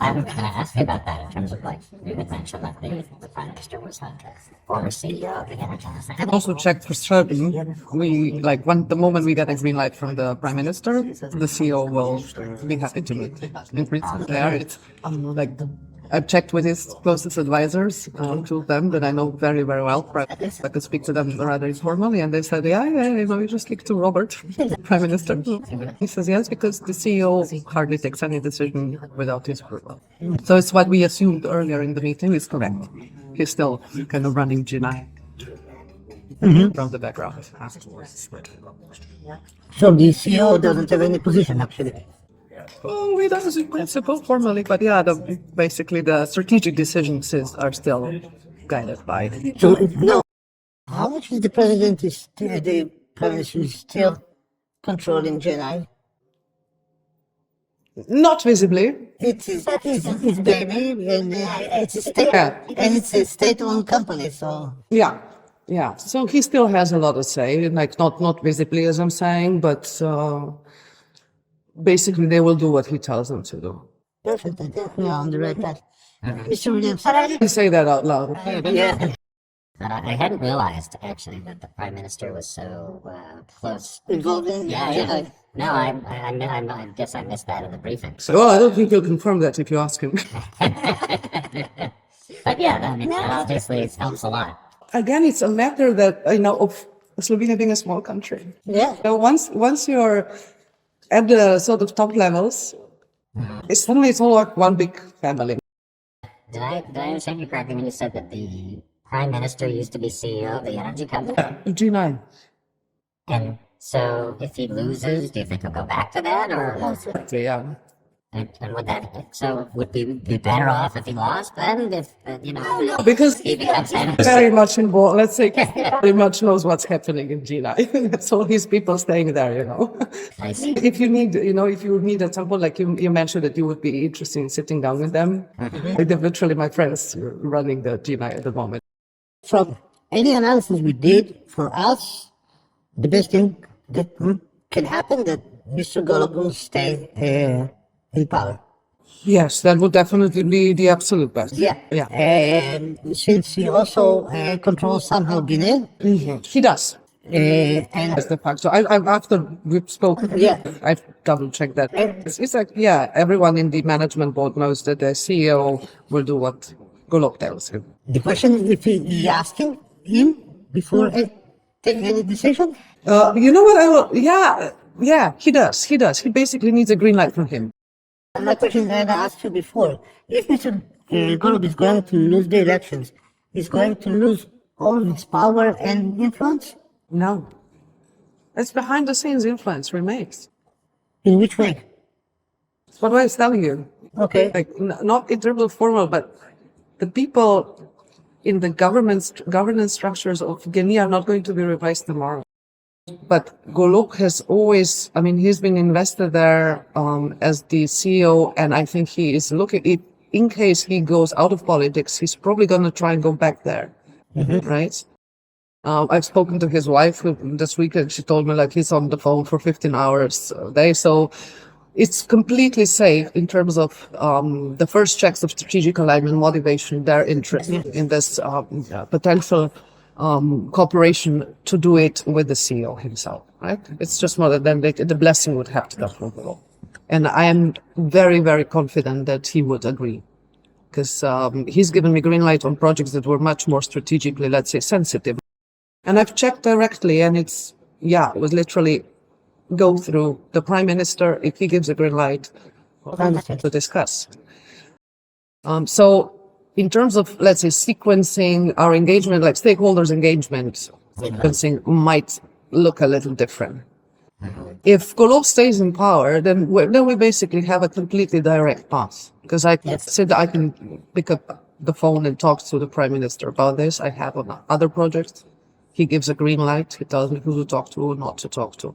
I was going to ask you about that in terms of like you had mentioned that the Prime Minister was like a former CEO of the energy. I also checked for certain. The moment we get a green light from the Prime Minister, the CEO will be happy to meet in principle. There, it's I've checked with his closest advisors, two of them that I know very, very well. I could speak to them rather informally, and they said, you just speak to Robert, the Prime Minister. He says yes, because the CEO hardly takes any decision without his approval. So it's what we assumed earlier in the meeting is correct. He's still kind of running G9 from the background. So the CEO doesn't have any position, actually. Oh, he does in principle formally, but basically the strategic decisions are still guided by. So no, how much is the Prime Minister is still controlling G9? Not visibly. It's his baby, and it's a state, and it's a state-owned company. So yeah. So he still has a lot to say, like not visibly, as I'm saying, but. Basically, they will do what he tells them to do. Perfect. I think we are on the right path. Mr. Williams, You say that out loud. Yeah. I hadn't realized actually that the Prime Minister was so close. Involved in? Yeah. No, I guess I missed that in the briefing. Well, I don't think he'll confirm that if you ask him. But yeah, I mean, obviously it helps a lot. Again, it's a matter that of Slovenia being a small country. Yeah. So once you're at the sort of top levels, suddenly it's all like one big family. Did I understand you correctly when you said that the Prime Minister used to be CEO of the energy company? G9. And so if he loses, do you think he'll go back to that? Or Yeah. and would we be better off if he lost then? If Because he becomes very much involved. Let's say very much knows what's happening in G9. That's all his people staying there. I see. If you need at some point, like you mentioned that you would be interested in sitting down with them. They're literally my friends running the G9 at the moment. From any analysis we did, for us, the best thing that can happen that Mr. Golob will stay in power. Yes, that would definitely be the absolute best. Yeah. Yeah. Since he also controls somehow Guinea. He does. And That's the fact. So after we've spoken, I've double checked that. It's like, everyone in the management board knows that the CEO will do what Golob tells him. the question is if he asking him before taking any decision. You know what? He does. He basically needs a green light from him. My question that I asked you before, if Mr. Golob is going to lose the elections, is going to lose all of its power and influence? No. It's behind the scenes influence remains. In which way? That's what I was telling you. Okay. Like, not in terms of formal, but the people in the governance structures of Guinea are not going to be replaced tomorrow. But Golob has always, he's been invested there as the CEO, and I think he is looking, in case he goes out of politics, he's probably going to try and go back there, right? I've spoken to his wife this week, and she told me he's on the phone for 15 hours a day, so it's completely safe in terms of the first checks of strategic alignment, motivation, their interest in this potential cooperation to do it with the CEO himself, right? It's just more than the blessing would have to come from Golob. And I am very, very confident that he would agree, because he's given me green light on projects that were much more strategically, let's say, sensitive. And I've checked directly, and it was literally go through the Prime Minister. If he gives a green light, to discuss. So in terms of, let's say, sequencing our engagement, like stakeholders engagement, sequencing might look a little different. If Golob stays in power, then we basically have a completely direct path. Because I said I can pick up the phone and talk to the Prime Minister about this. I have on other projects. He gives a green light. He tells me who to talk to, who not to talk to.